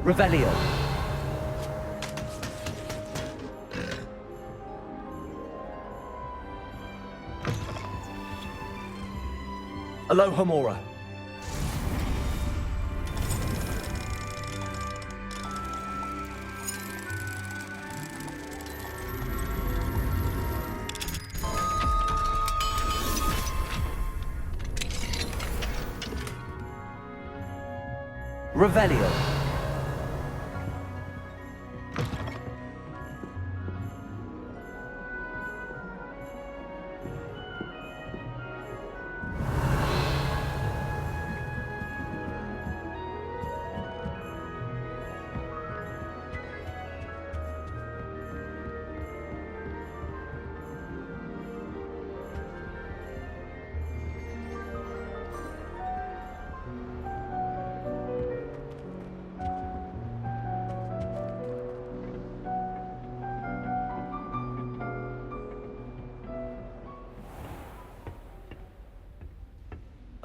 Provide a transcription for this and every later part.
Revelio. Alohomora. Revelio.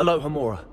Alohomora.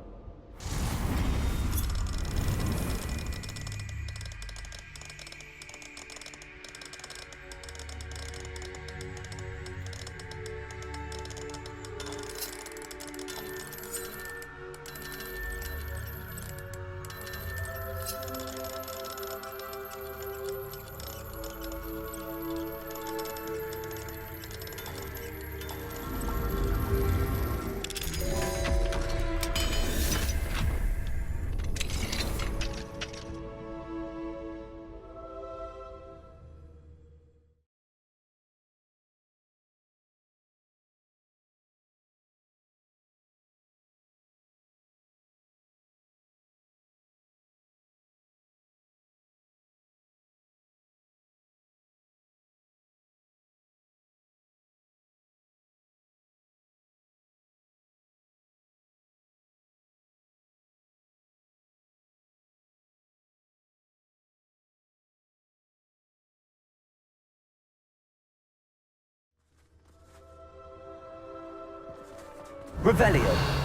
Revelio.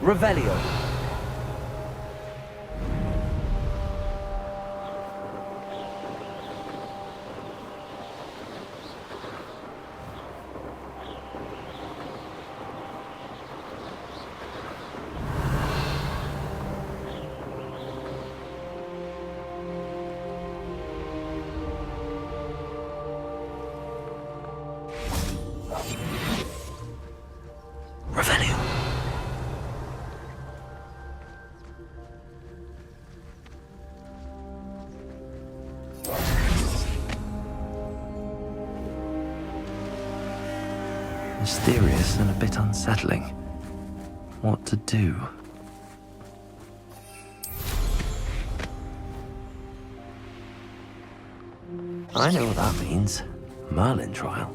Revelio. Mysterious and a bit unsettling. What to do? I know what that means. Merlin trial.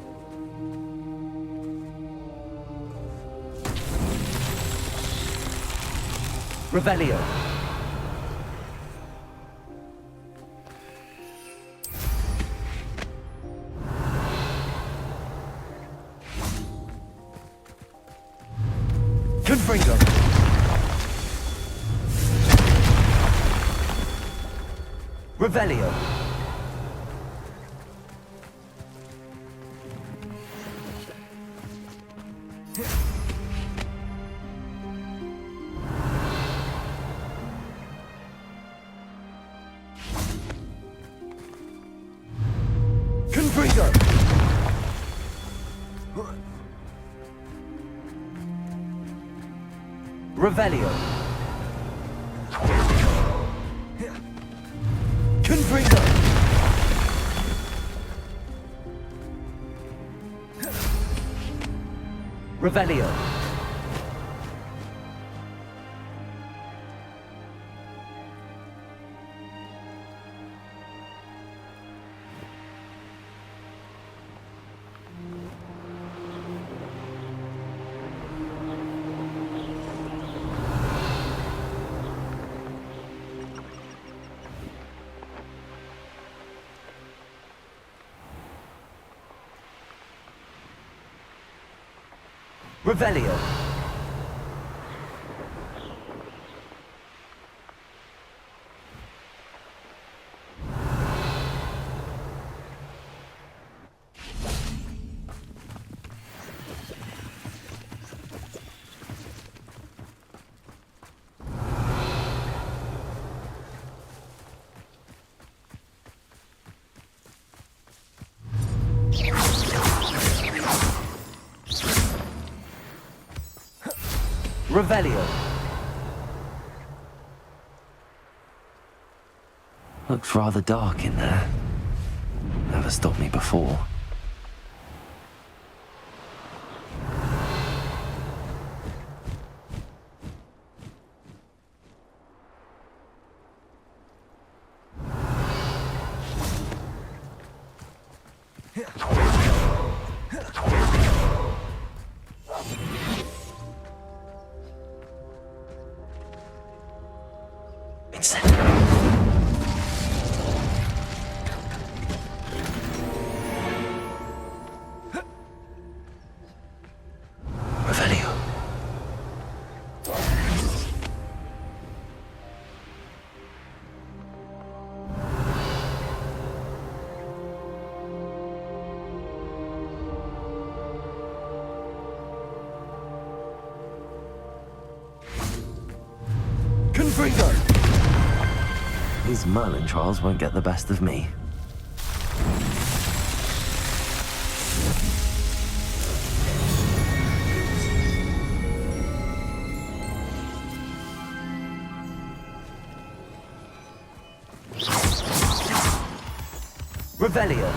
Revelio. Confringo. Revelio. Confringo. Revelio. Confringo. Revelio. Revelio. Revelio. Looks rather dark in there. Never stopped me before. Revelio. Confringo. These Merlin trials won't get the best of me. Revelio.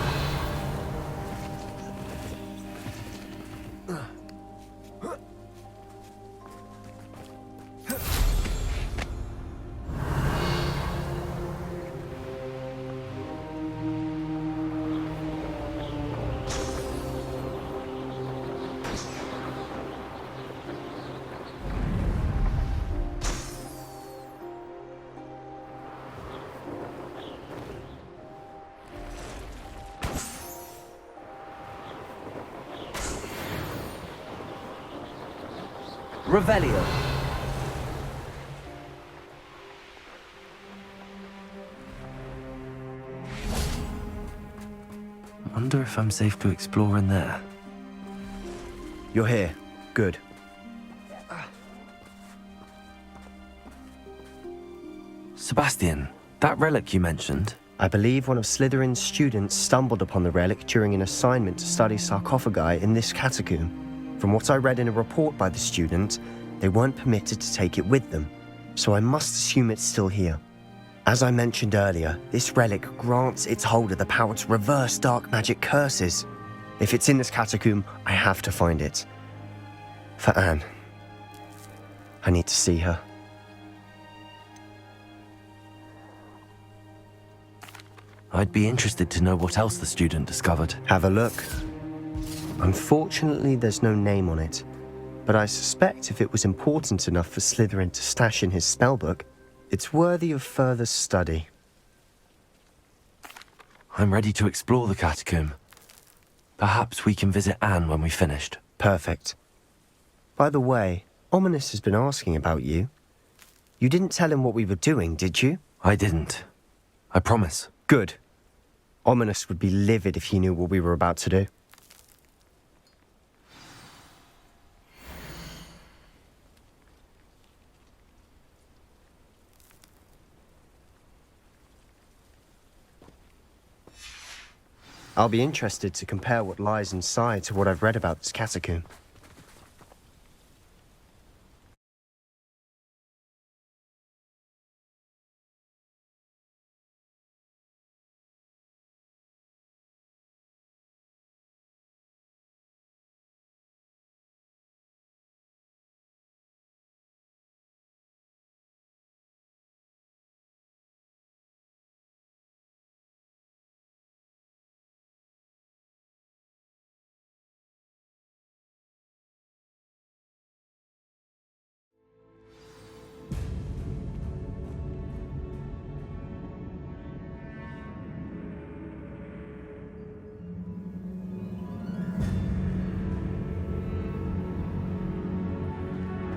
Revelio. Wonder if I'm safe to explore in there. You're here. Good. Sebastian, that relic you mentioned. I believe one of Slytherin's students stumbled upon the relic during an assignment to study sarcophagi in this catacomb. From what I read in a report by the student, they weren't permitted to take it with them, so I must assume it's still here. As I mentioned earlier, this relic grants its holder the power to reverse dark magic curses. If it's in this catacomb, I have to find it. For Anne. I need to see her. I'd be interested to know what else the student discovered. Have a look. Unfortunately, there's no name on it, but I suspect if it was important enough for Slytherin to stash in his spellbook, it's worthy of further study. I'm ready to explore the catacomb. Perhaps we can visit Anne when we've finished. Perfect. By the way, Ominous has been asking about you. You didn't tell him what we were doing, did you? I didn't. I promise. Good. Ominous would be livid if he knew what we were about to do. I'll be interested to compare what lies inside to what I've read about this catacomb.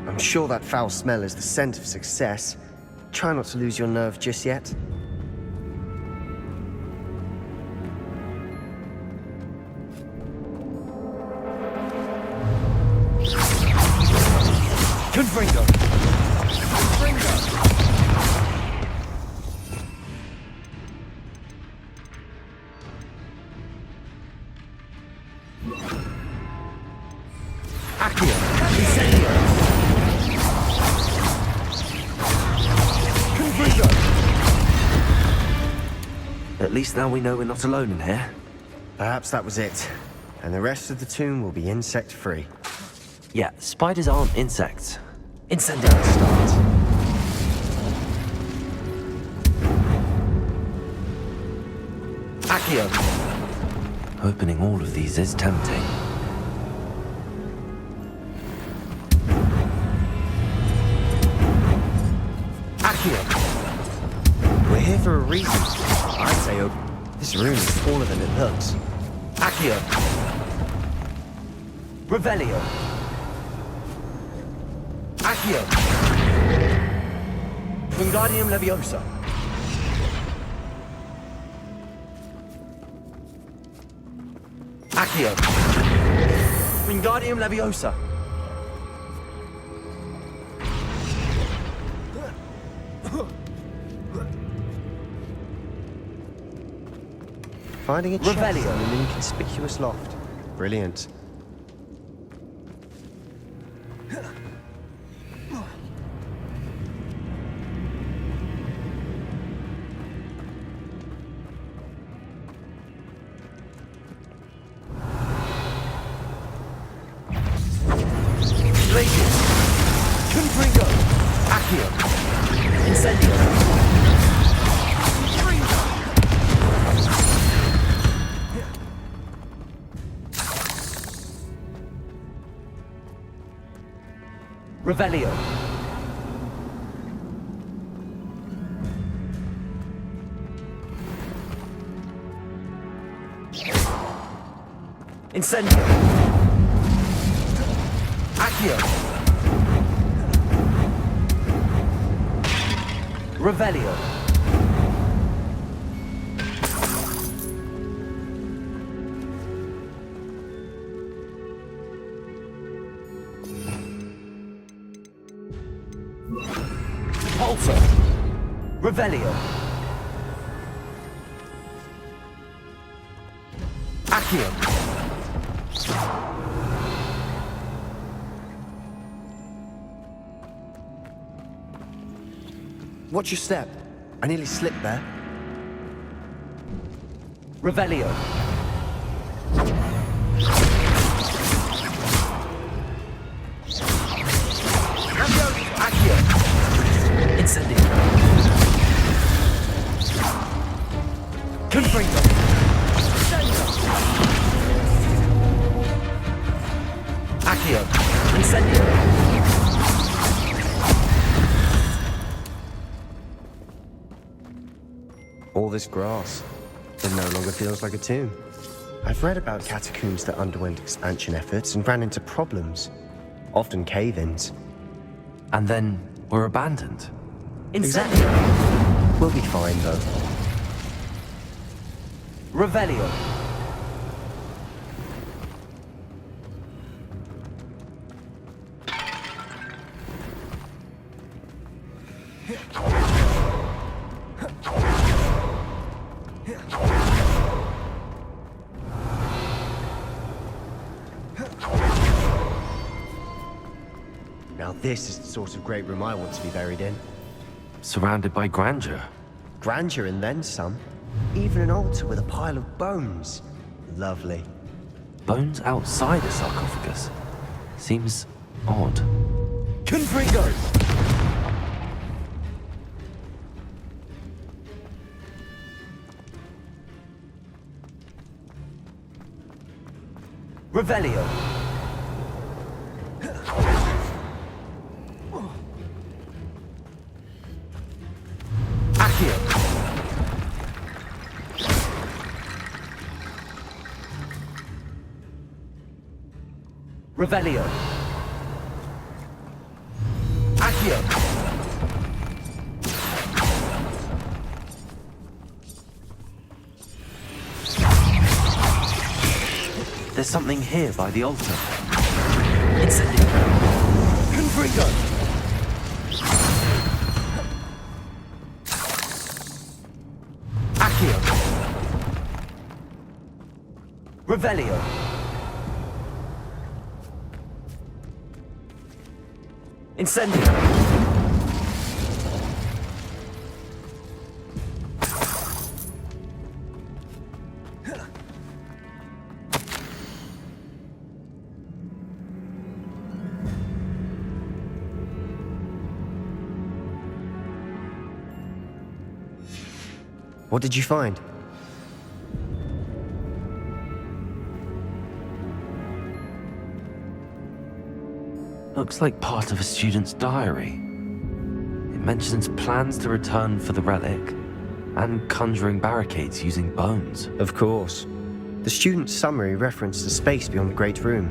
I'm sure that foul smell is the scent of success. Try not to lose your nerve just yet. Confringo! Confringo! Accio! Incendio! At least now we know we're not alone in here. Perhaps that was it. And the rest of the tomb will be insect-free. Yeah, spiders aren't insects. Incendio start. Accio! Opening all of these is tempting. Accio! We're here for a reason. I'd say this room is smaller than it looks. Accio! Revelio! Accio! Wingardium Leviosa! Accio! Wingardium Leviosa! Finding a chest in Revelio. an inconspicuous loft. Brilliant. Glacius! Confringo! Accio! Incendio! Revelio! Incendio! Accio! Revelio! Pulsar! Revelio! Accio! Watch your step. I nearly slipped there. Revelio! Accio. Incendio. Confringo. Accio. Incendio. All this grass, it no longer feels like a tomb. I've read about catacombs that underwent expansion efforts and ran into problems, often cave-ins. And then were abandoned. Incendio. We'll be fine, though. Revelio. Now this is the sort of great room I want to be buried in. Surrounded by grandeur. Grandeur and then some. Even an altar with a pile of bones. Lovely. Bones outside a sarcophagus. Seems odd. Confringo. Revelio. Accio. Revelio. Accio. There's something here by the altar. Incendio. Confringo. Accio. Revelio. Incendio. What did you find? Looks like part of a student's diary. It mentions plans to return for the relic and conjuring barricades using bones. Of course. The student's summary referenced the space beyond the Great Room,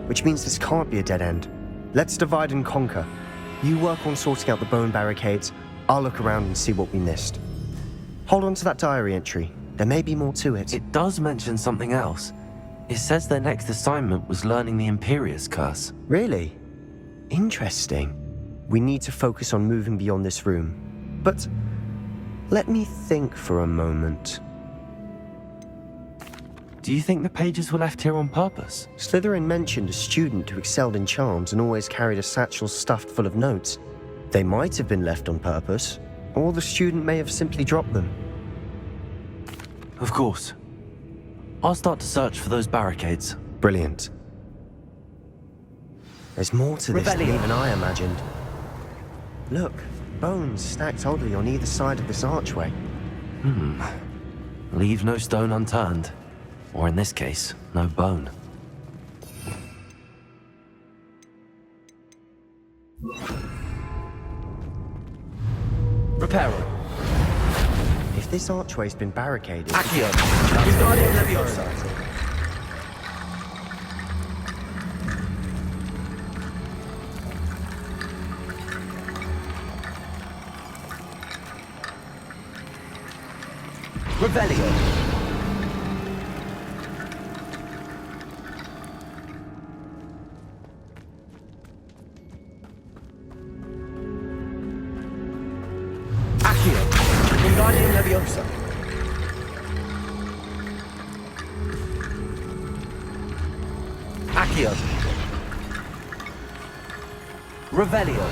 which means this can't be a dead end. Let's divide and conquer. You work on sorting out the bone barricades, I'll look around and see what we missed. Hold on to that diary entry. There may be more to it. It does mention something else. It says their next assignment was learning the Imperius Curse. Really? Interesting. We need to focus on moving beyond this room. But let me think for a moment. Do you think the pages were left here on purpose? Slytherin mentioned a student who excelled in charms and always carried a satchel stuffed full of notes. They might have been left on purpose, or the student may have simply dropped them. Of course. I'll start to search for those barricades. Brilliant. There's more to this than Revelio. even I imagined. Look, bones stacked oddly on either side of this archway. Leave no stone unturned. Or in this case, no bone. Reparo. If this archway's been barricaded... Accio. Wingardium Leviosa. Revelio. Accio. Wingardium Leviosa. Accio. Revelio.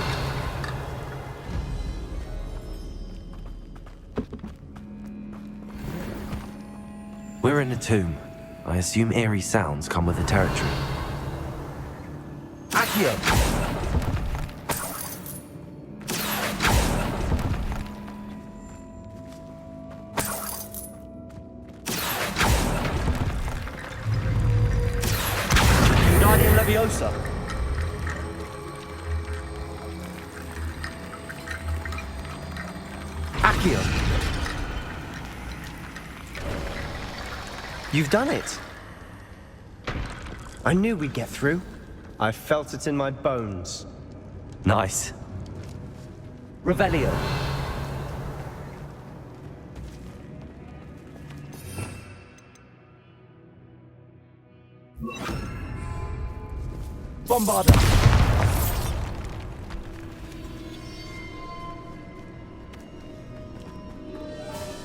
We're in a tomb. I assume eerie sounds come with the territory. Accio. Wingardium Leviosa. Accio. You've done it. I knew we'd get through. I felt it in my bones. Nice. Revelio. Bombarda.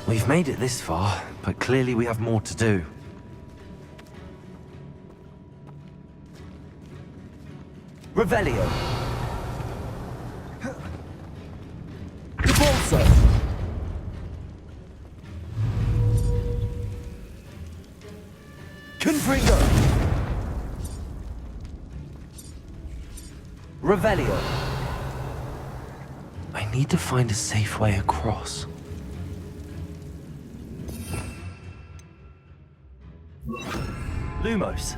We've made it this far, but clearly we have more to do. Revelio. Repulsor. Confringo. Revelio. I need to find a safe way across. Lumos.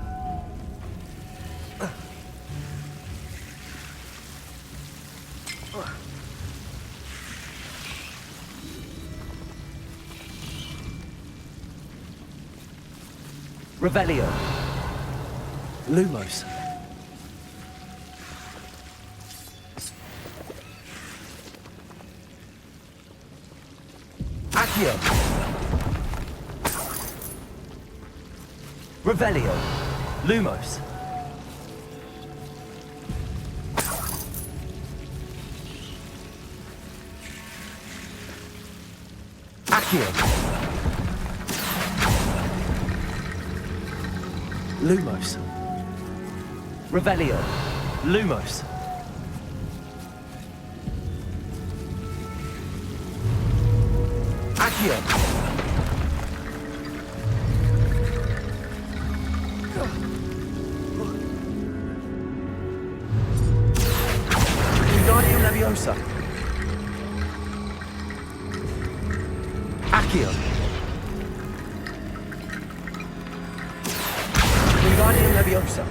Revelio. Lumos. Accio. Revelio. Lumos. Accio. Lumos. Revelio. Lumos. Accio. Wingardium Leviosa. Accio. Wingardium Leviosa.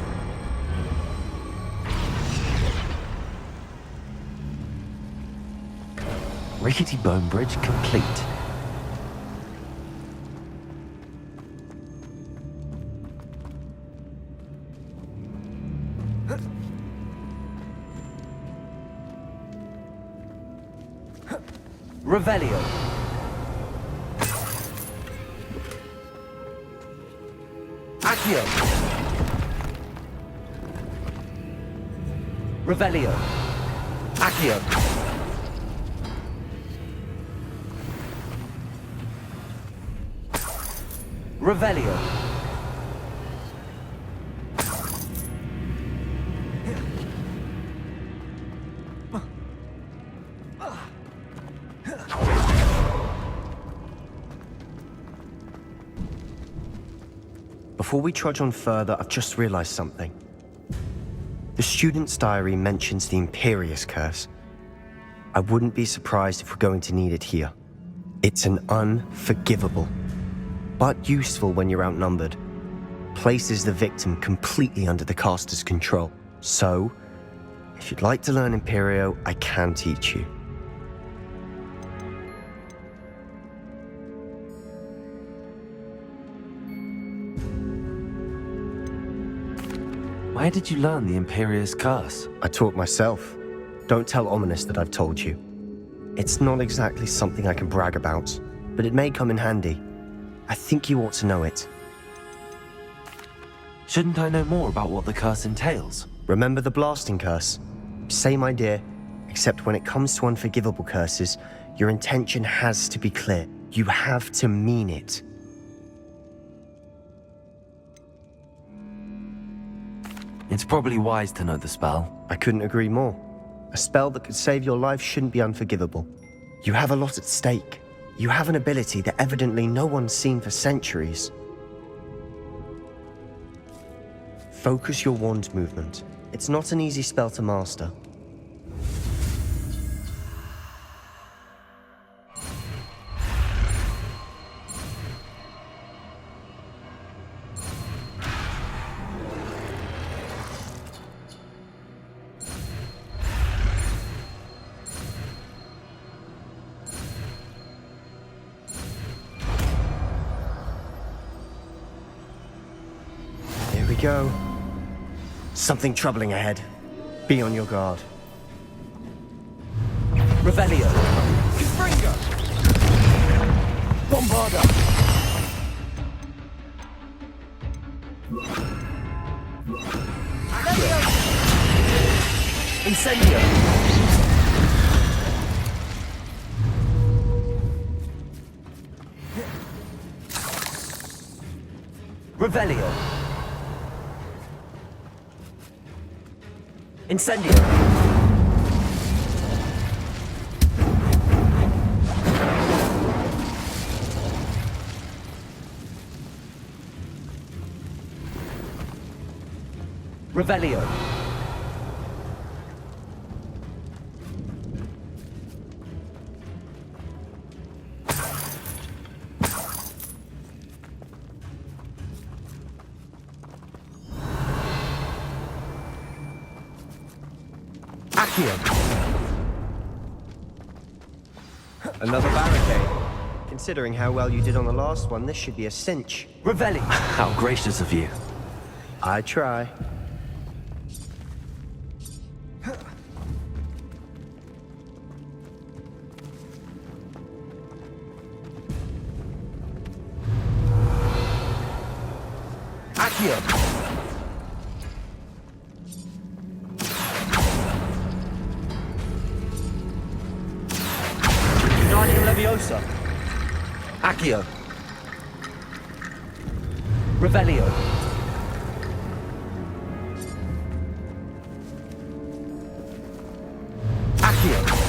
Rickety bone bridge complete. Revelio. Accio. Revelio. Accio. Revelio. Before we trudge on further, I've just realized something. The student's diary mentions the Imperious Curse. I wouldn't be surprised if we're going to need it here. It's an unforgivable, but useful when you're outnumbered. Places the victim completely under the caster's control. So, if you'd like to learn Imperio, I can teach you. Where did you learn the Imperious Curse? I taught myself. Don't tell Ominous that I've told you. It's not exactly something I can brag about, but it may come in handy. I think you ought to know it. Shouldn't I know more about what the curse entails? Remember the blasting curse? Same idea, except when it comes to unforgivable curses, your intention has to be clear. You have to mean it. It's probably wise to know the spell. I couldn't agree more. A spell that could save your life shouldn't be unforgivable. You have a lot at stake. You have an ability that evidently no one's seen for centuries. Focus your wand movement. It's not an easy spell to master. Here we go. Something troubling ahead. Be on your guard. Revelio. Confringo. Bombarda. Incendio. Revelio. Incendio. Revelio. Accio. Another barricade. Considering how well you did on the last one, this should be a cinch. Revelli. How gracious of you. I try. Accio. Guardian Leviosa. Accio. Revelio. Accio.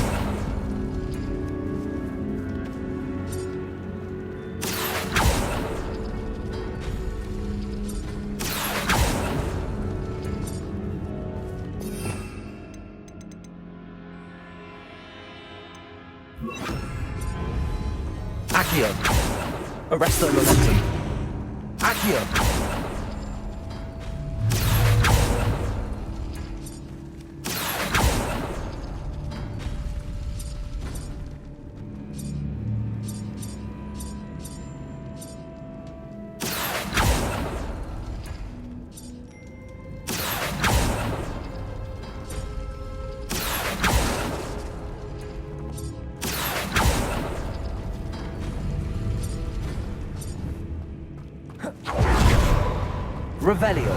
Accio. Arresto momentum. Accio. Revelio.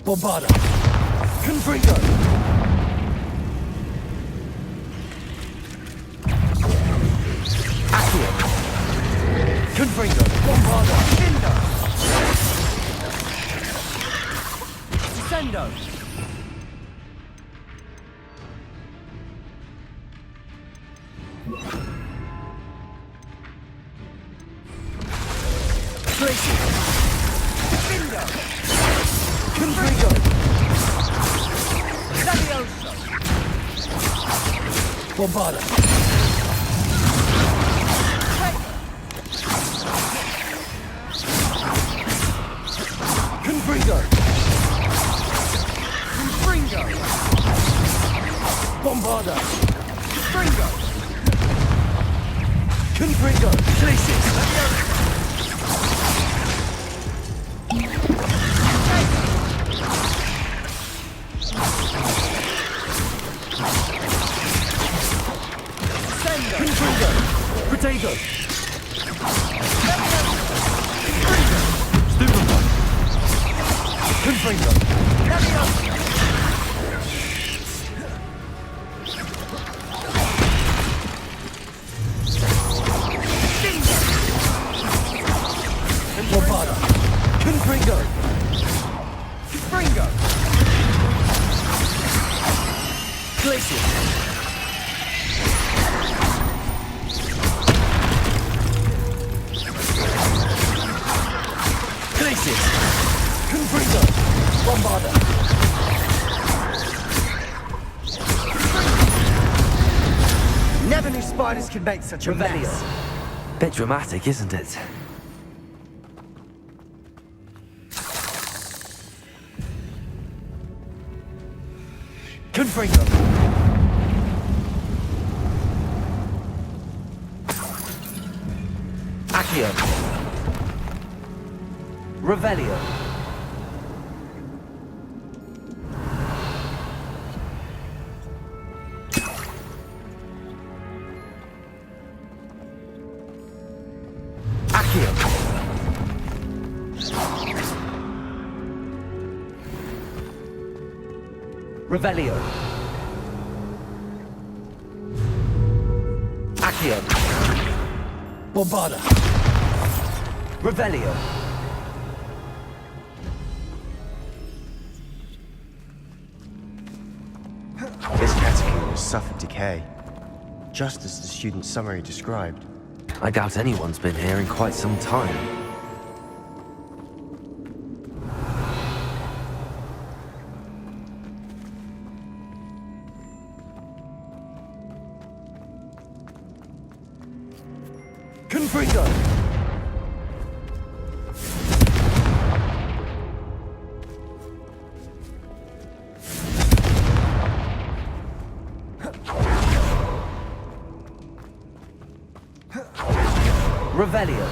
Bombarda. Confringo. Accio. Confringo. Bombarda. Findo. Descendo. Glacier. Findo. Confringo. Levioso. Bombarda. Confringo. Confringo. Bombarda. Confringo. Confringo. Glacier. Confringo. Potato. Stupefy. Confringo. Bombarda. Confringo. Confringo. Glacier. Never knew spiders could make such a Revelio. mess. Bit dramatic, isn't it? Confringo. Accio. Revelio. Accio. Revelio. Accio. Bombarda. Revelio. This catacomb has suffered decay, just as the student's summary described. I doubt anyone's been here in quite some time. Confringo. Revelio.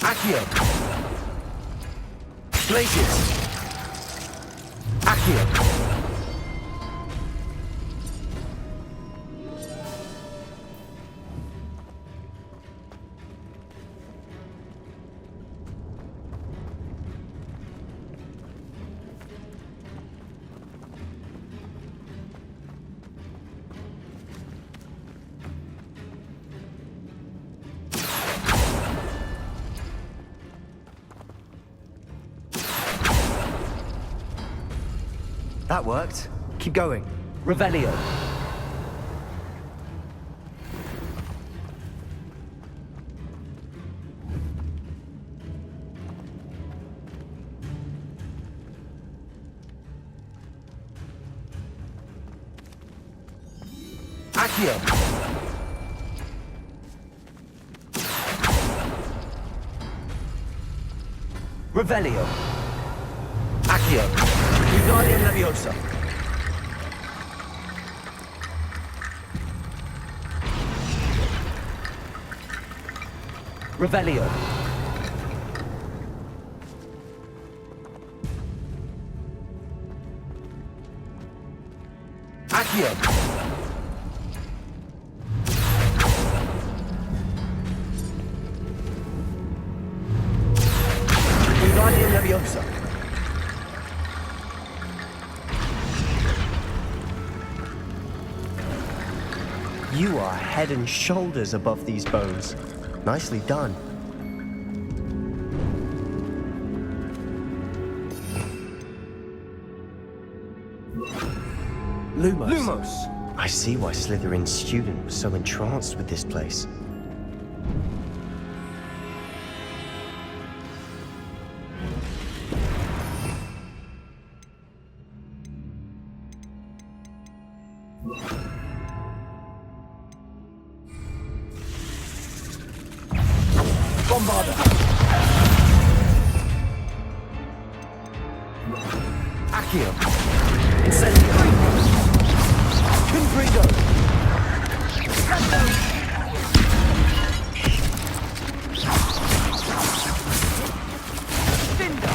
Accio. Glacius. Accio. That worked. Keep going. Revelio. Accio. Revelio. Accio. Wingardium Leviosa. Revelio. Accio. Wingardium Leviosa. You are head and shoulders above these bones. Nicely done. Lumos. Lumos! I see why Slytherin's student was so entranced with this place. Bombarda. Accio. Incendio. Confringo. Findo.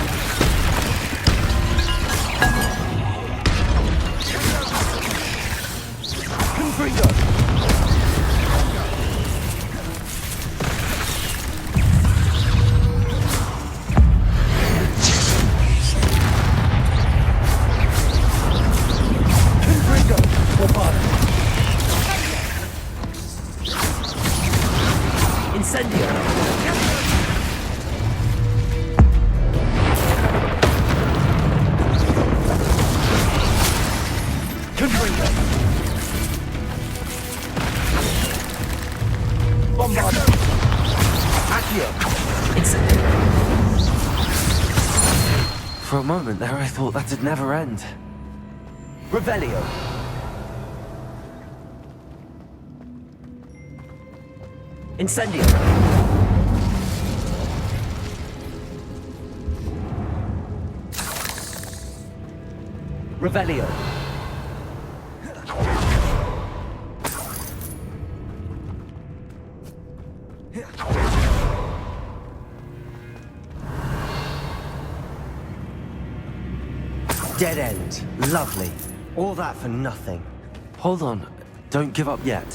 Confringo. Incendio. Confringo. Bombarder. Accio. Incendio. For a moment there, I thought that'd never end. Revelio. Incendio. Revelio. Dead end. Lovely. All that for nothing. Hold on, don't give up yet.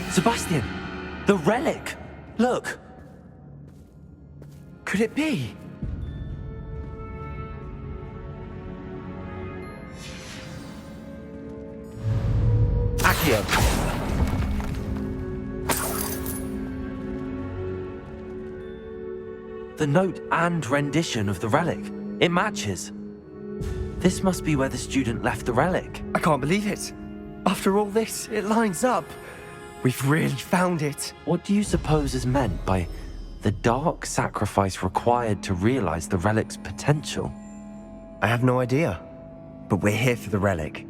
Sebastian! The relic! Look! Could it be? Accio. The note and rendition of the relic. It matches. This must be where the student left the relic. I can't believe it. After all this, it lines up. We've really found it. What do you suppose is meant by the dark sacrifice required to realize the relic's potential? I have no idea, but we're here for the relic.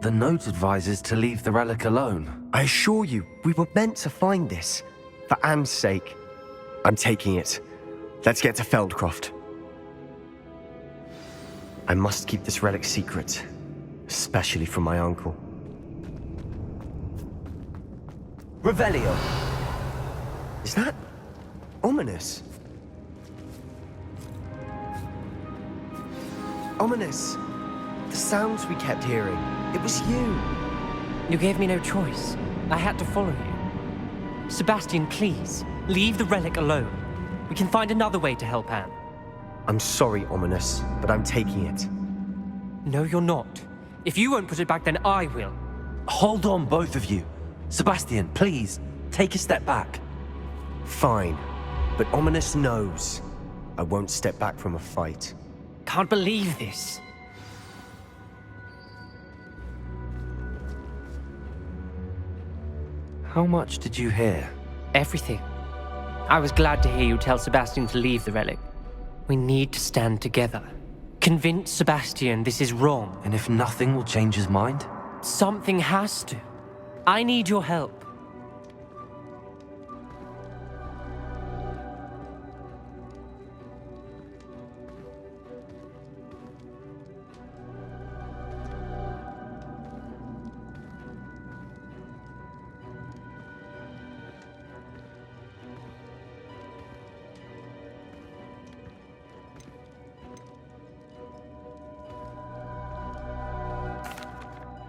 The note advises to leave the relic alone. I assure you, we were meant to find this. For Anne's sake. I'm taking it. Let's get to Feldcroft. I must keep this relic secret, especially from my uncle. Revelio. Is that ominous? Ominous. The sounds we kept hearing. It was you. You gave me no choice. I had to follow you. Sebastian, please, leave the relic alone. We can find another way to help Anne. I'm sorry, Ominous, but I'm taking it. No, you're not. If you won't put it back, then I will. Hold on, both of you. Sebastian, please, take a step back. Fine, but Ominous knows I won't step back from a fight. Can't believe this. How much did you hear? Everything. I was glad to hear you tell Sebastian to leave the relic. We need to stand together. Convince Sebastian this is wrong. And if nothing will change his mind? Something has to. I need your help.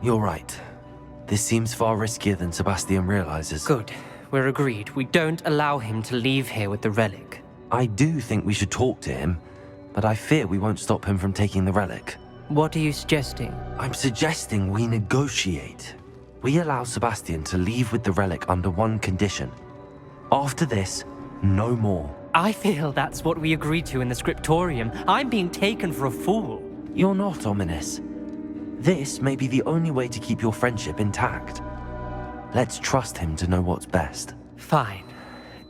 You're right. This seems far riskier than Sebastian realizes. Good. We're agreed. We don't allow him to leave here with the relic. I do think we should talk to him, but I fear we won't stop him from taking the relic. What are you suggesting? I'm suggesting we negotiate. We allow Sebastian to leave with the relic under one condition. After this, no more. I feel that's what we agreed to in the scriptorium. I'm being taken for a fool. You're not, Ominous. This may be the only way to keep your friendship intact. Let's trust him to know what's best. Fine.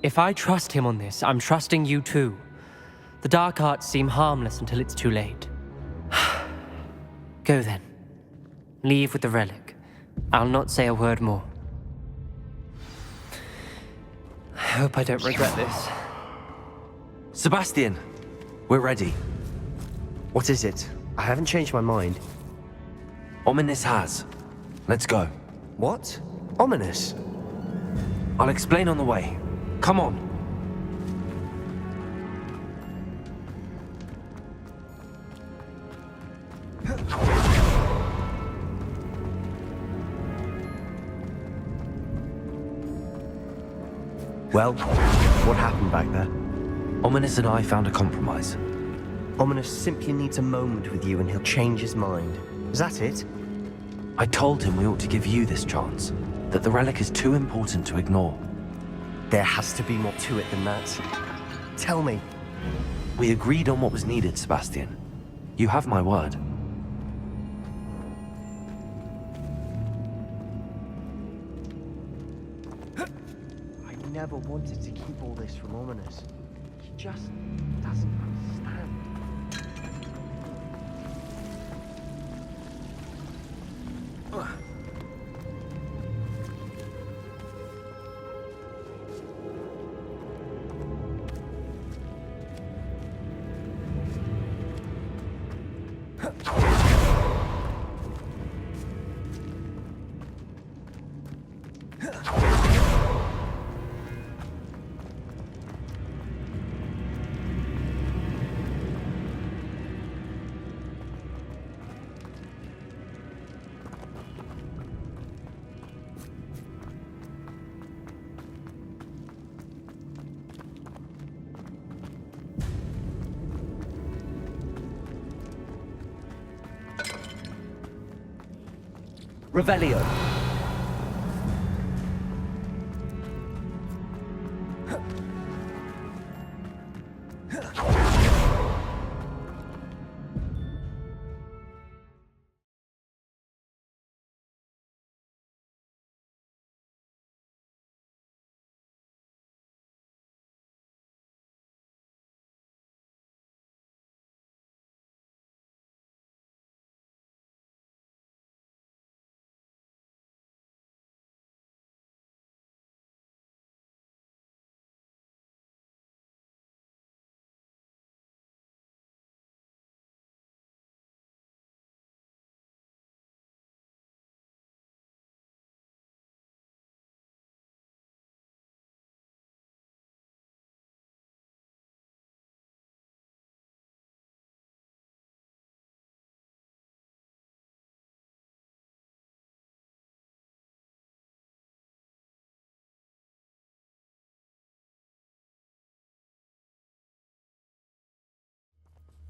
If I trust him on this, I'm trusting you too. The dark arts seem harmless until it's too late. Go then. Leave with the relic. I'll not say a word more. I hope I don't regret this. Sebastian, we're ready. What is it? I haven't changed my mind. Ominous has. Let's go. What? Ominous? I'll explain on the way. Come on. Well, what happened back there? Ominous and I found a compromise. Ominous simply needs a moment with you and he'll change his mind. Is that it? I told him we ought to give you this chance, that the relic is too important to ignore. There has to be more to it than that. Tell me. We agreed on what was needed, Sebastian. You have my word. I never wanted to keep all this from Ominous. He just doesn't understand. Revelio.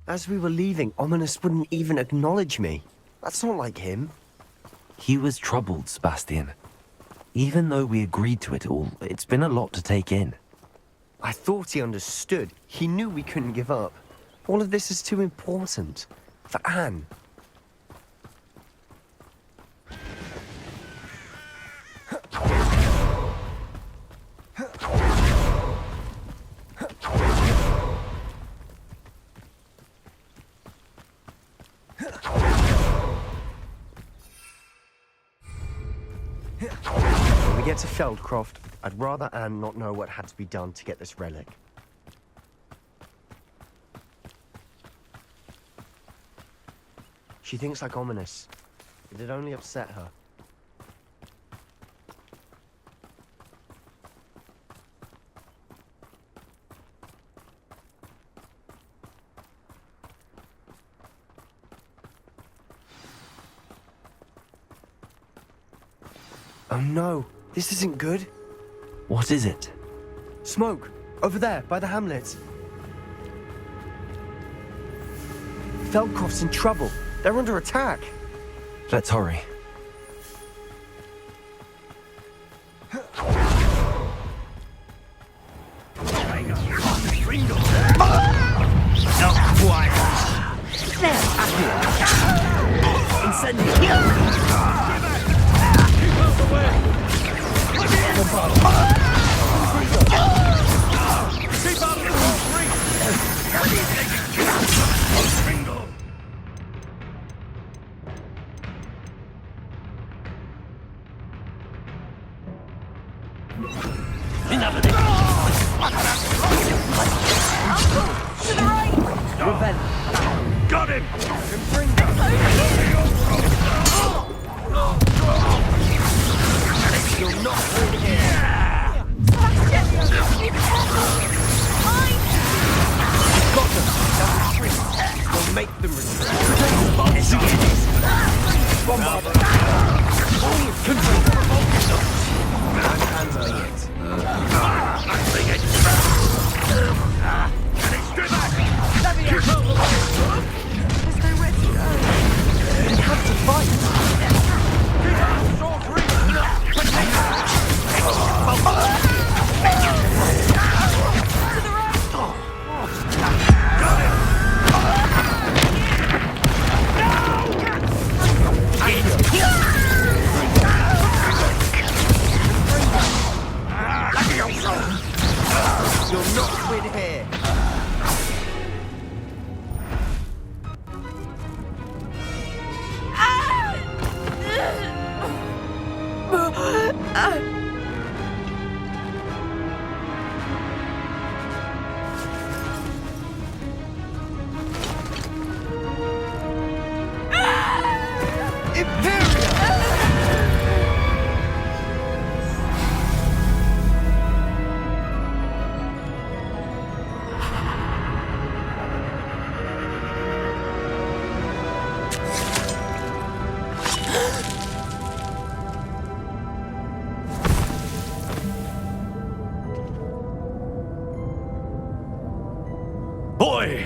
As we were leaving, Ominous wouldn't even acknowledge me. That's not like him. He was troubled, Sebastian. Even though we agreed to it all, it's been a lot to take in. I thought he understood. He knew we couldn't give up. All of this is too important. For Anne. When we get to Feldcroft, I'd rather Anne not know what had to be done to get this relic. She thinks like Ominous. It'd only upset her. Oh no, this isn't good. What is it? Smoke! Over there, by the hamlet. Feldcroft's in trouble. They're under attack. Let's hurry. Got him! You're not in here. You've got them. They'll retreat. We'll make them retreat. Bombard them. I'm handling it. not win here. Boy!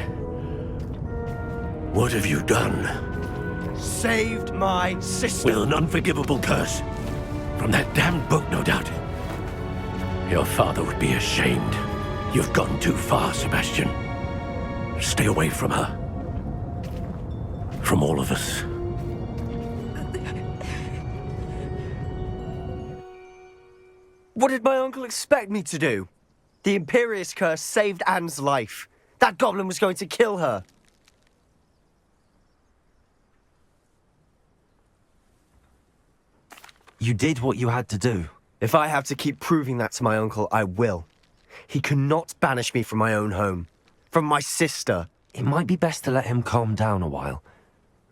What have you done? Saved my sister. With an unforgivable curse. From that damned book, no doubt. Your father would be ashamed. You've gone too far, Sebastian. Stay away from her. From all of us. What did my uncle expect me to do? The Imperious curse saved Anne's life. That goblin was going to kill her. You did what you had to do. If I have to keep proving that to my uncle, I will. He cannot banish me from my own home. From my sister. It might be best to let him calm down a while.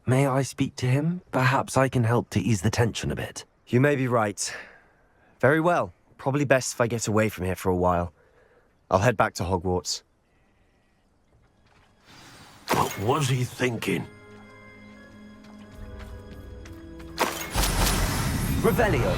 May I speak to him? Perhaps I can help to ease the tension a bit. You may be right. Very well. Probably best if I get away from here for a while. I'll head back to Hogwarts. What was he thinking? Revelio.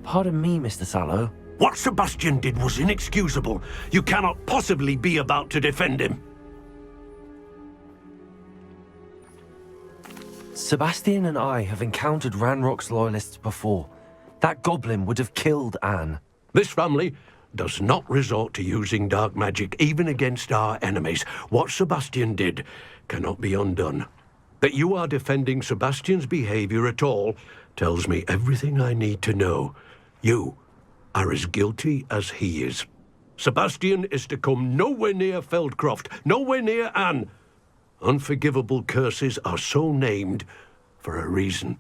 Pardon me, Mr. Sallow. What Sebastian did was inexcusable. You cannot possibly be about to defend him. Sebastian and I have encountered Ranrock's loyalists before. That goblin would have killed Anne. This family does not resort to using dark magic even against our enemies. What Sebastian did cannot be undone. That you are defending Sebastian's behavior at all tells me everything I need to know. You are as guilty as he is. Sebastian is to come nowhere near Feldcroft, nowhere near Anne. Unforgivable curses are so named for a reason.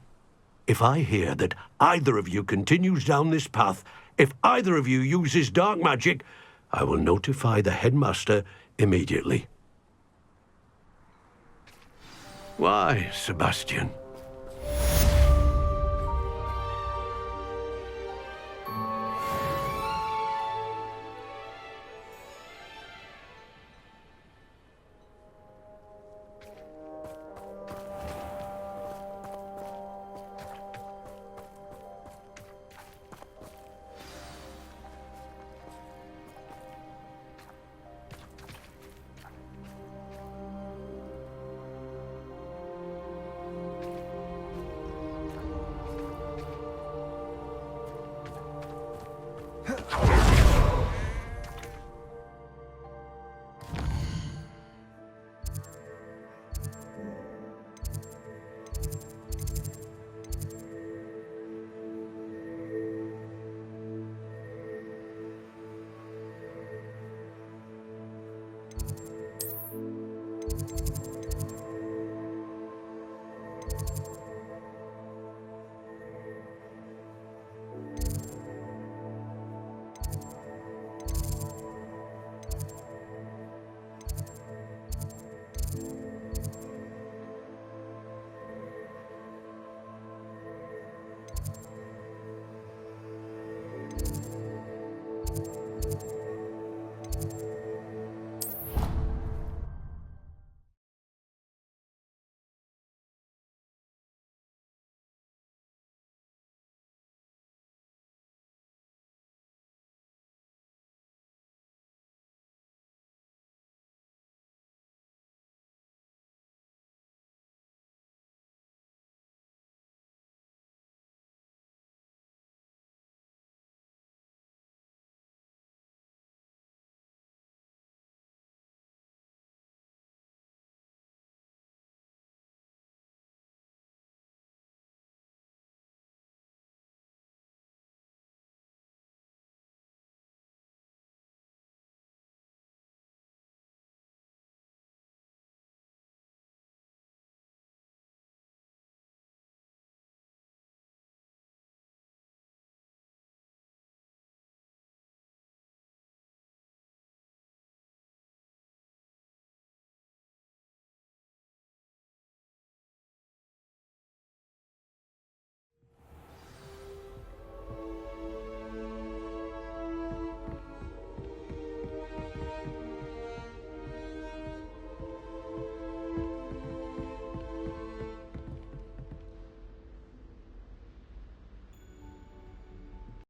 If I hear that either of you continues down this path, if either of you uses dark magic, I will notify the headmaster immediately. Why, Sebastian?